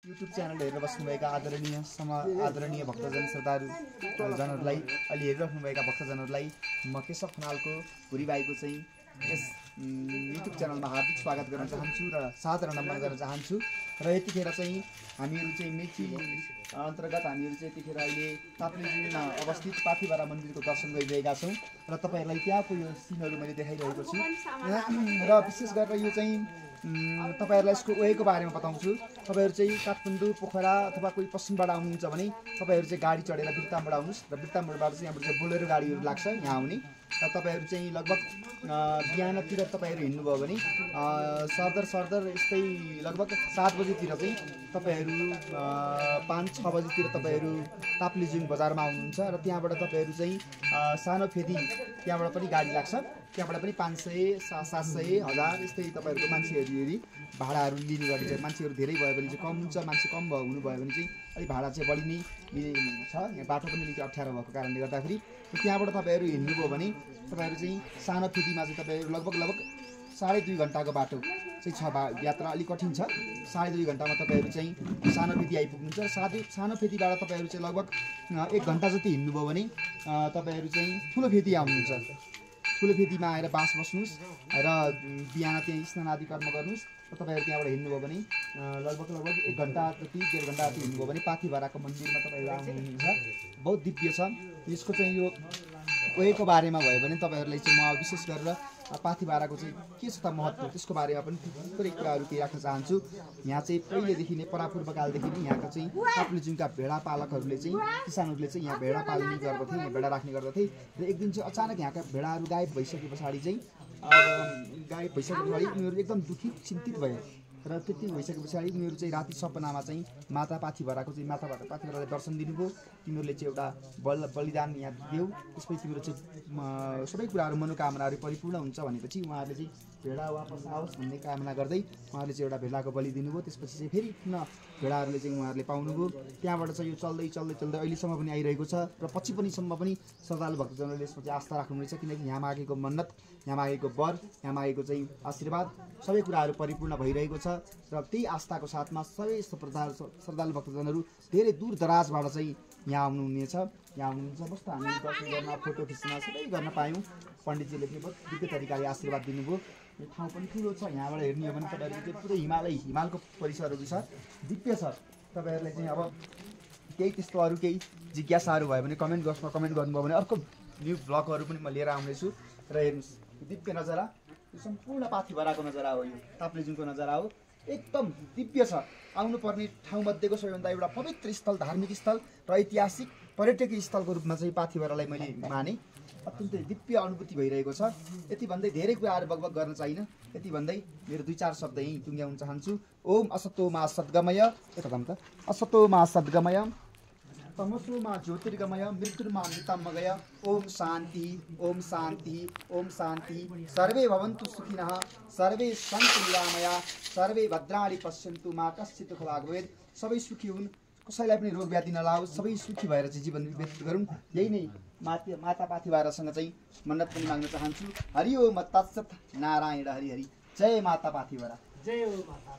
YouTube channel हेरेर बस्नुभएका आदरणीय भक्तजन श्रोताजनहरूलाई अहिले हेरिराख्नुभएका भक्तजनहरूलाई म केशव खनालको भुरीबाईको चाहिँ यस युट्युब च्यानलमा हार्दिक स्वागत गर्न चाहन्छु र सादर नमन गर्न चाहन्छु। र यतिखेर चाहिँ हामीहरू चाहिँ मेची अन्तर्गत हामीहरू चाहिँ यतिखेर अहिले ताप्लेजुङमा अवस्थित पाथिभरा मन्दिरको दर्शन गरिरहेका छौँ र तपाईँहरूलाई त्यहाँको यो सिनहरू मैले देखाइरहेको छु। र विशेष गरेर यो चाहिँ तपाईहरुलाई यसको वेको बारेमा बताउँछु। तपाईहरु चाहिँ काठमाडौँ पोखरा अथवा कोही पश्चिमबाट आउनुहुन्छ भने तपाईहरु चाहिँ गाडी चढेर बिर्तामबाट आउनुस् र बिर्तामबाट चाहिँ यहाँबाट चाहिँ बोलेरो गाडीहरू लाग्छ यहाँ आउने। र तपाईहरु चाहिँ लगभग बिहानतिर तपाईहरु हिँड्नुभयो भने सरदर यस्तै लगभग 7 बजेतिर चाहिँ तपाईहरु 5-6 बजेतिर तपाईहरु ताप्लेजुङ बजारमा आउनुहुन्छ र त्यहाँबाट तपाईहरु चाहिँ सानो फेदी त्यहाँबाट पनि गाडी लाग्छ। त्यहाँबाट पनि 500, 700, 1000 यस्तै तपाईहरुको मान्छेहरु हेरी भाडाहरु लिने गरिन्छ। मान्छेहरु धेरै भयो भने चाहिँ कम हुन्छ, मान्छे कम हुनु भयो भने चाहिँ अलि भाडा चाहिँ बढी नै छ। यहाँ बाटो पनि अलिक अप्ठ्यारो भएको कारणले गर्दाखेरि त्यहाँबाट तपाईहरु हिँड्नुभयो भने तपाईहरु चाहिँ सानो फेदीमा चाहिँ तपाईहरु लगभग 2.5 घण्टाको बाटो चाहिँ छ। यात्रा अलिक कठिन छ। 2.5 घण्टामा तपाईहरु चाहिँ सानो फेदी आइपुग्नुहुन्छ र सानो फेदीबाट तपाईहरु चाहिँ लगभग 1 घण्टा जति हिँड्नुभयो भने तपाईहरु चाहिँ ठुलो फेदी आउनुहुन्छ। ठुलो फेदीमा आएर बास बस्नुस् र बिहान त्यहाँ स्नान आदि कर्म गर्नुस् र तपाईहरु त्यहाँबाट हिँड्नुभयो भने लगभग 1 घण्टा जति 1.5 घण्टा जति हिँड्नुभयो भने पाथिभराको मन्दिरमा तपाईहरु आउनुहुन्छ। बहुत दिव्य छ। यसको चाहिँ यो वेको बारेमा भयो भने तपाईहरुलाई चाहिँ म विशेष गरेर पाथिभराको चाहिँ के छ त महत्त्व त्यसको बारेमा पनि थुप्रै कुराहरू केही राख्न चाहन्छु। यहाँ चाहिँ पहिलेदेखि नै परापूर्वकालदेखि नै यहाँका चाहिँ ताप्लेजुङका भेडा पालकहरूले चाहिँ किसानहरूले चाहिँ यहाँ भेडा पाल्ने गर्दथे, यहाँ भेडा राख्ने गर्दथे। र एक दिन चाहिँ अचानक यहाँका भेडाहरू गायब भइसके पछाडि चाहिँ उनीहरू एकदम दुखी चिन्तित भए र त्यति भइसके पछाडि उनीहरू चाहिँ राति सपनामा चाहिँ माता पाथिभराको चाहिँ माता पाथिभरालाई दर्शन दिनुभयो। तिमीहरूले चाहिँ एउटा बलिदान यहाँ देऊ, त्यसपछि तिम्रो चाहिँ सबै कुराहरू मनोकामनाहरू परिपूर्ण हुन्छ भनेपछि उहाँहरूले चाहिँ भेडा वापस आओस् भन्ने कामना गर्दै उहाँहरूले चाहिँ एउटा भेडाको बलि दिनुभयो। त्यसपछि चाहिँ फेरि पुनः भेडाहरूले चाहिँ उहाँहरूले पाउनुभयो। त्यहाँबाट चाहिँ यो चल्दै अहिलेसम्म पनि आइरहेको छ र पछि पनिसम्म पनि श्रद्धालु भक्तजनहरूले यसमा चाहिँ आस्था राख्नुहुनेछ। किनकि यहाँ मागेको मन्नत, यहाँ मागेको वर, यहाँ मागेको चाहिँ आशीर्वाद सबै कुराहरू परिपूर्ण भइरहेको छ। र त्यही आस्थाको साथमा सबै श्रद्धालु भक्तजनहरू धेरै दूर दराजबाट चाहिँ यहाँ आउनुहुनेछ। यहाँ आउनुहुन्छ कस्तो हामी दर्शन गर्न, फोटो खिच्न सबै गर्न पायौँ। पण्डितजीले पनि बहुत दिव्य तरिकाले आशीर्वाद दिनुभयो। यो ठाउँ पनि ठुलो छ। यहाँबाट हेर्ने हो भने तपाईँहरू चाहिँ पुरै हिमालको परिसरहरू छ, दिव्य छ। तपाईँहरूलाई चाहिँ अब केही त्यस्तो अरू केही जिज्ञासाहरू भयो भने कमेन्ट बक्समा कमेन्ट गर्नुभयो भने अर्को न्यू भ्लगहरू पनि म लिएर आउनेछु। र हेर्नुहोस् दिव्य नजारा, यो सम्पूर्ण पाथिभराको नजारा हो, यो ताप्लेजुङको नजारा हो। एकदम दिव्य छ। आउनुपर्ने ठाउँमध्येको सबैभन्दा एउटा पवित्र स्थल, धार्मिक स्थल र ऐतिहासिक पर्यटकीय स्थलको रूपमा चाहिँ पाथिभरालाई मैले माने। अत्यन्तै दिव्य अनुभूति भइरहेको छ। यति भन्दै धेरै कुराहरू बगबग गर्न चाहिन। यति भन्दै मेरो 2-4 शब्द यहीँ टुङ्ग्याउन चाहन्छु। ओम असतो मा सद्गमय, असतो मा सद्गमय, तमसो मा ज्योतिर्गमय, मृत्युर्मा मृतमगय। ओम शान्ति, ओम शान्ति, ओम शान्ति। सर्वे भवन्तु सुखिनः, सर्वे सन्तु निरामया, सर्वे भद्राणि पश्यन्तु मा कश्चित् दुःखभाग् भवेत्। सबै सुखी हुन्, कसैलाई पनि रोग व्याधि नलाओस्, सबै सुखी भएर चाहिँ जीवन व्यतीत गरौँ। यही नै माता पाथिभरासँग चाहिँ मन्नत पनि माग्न चाहन्छु। हरि ओम तत्सत्, नारायण हरि हरि। जय माता पाथिभरा। जय हो माता।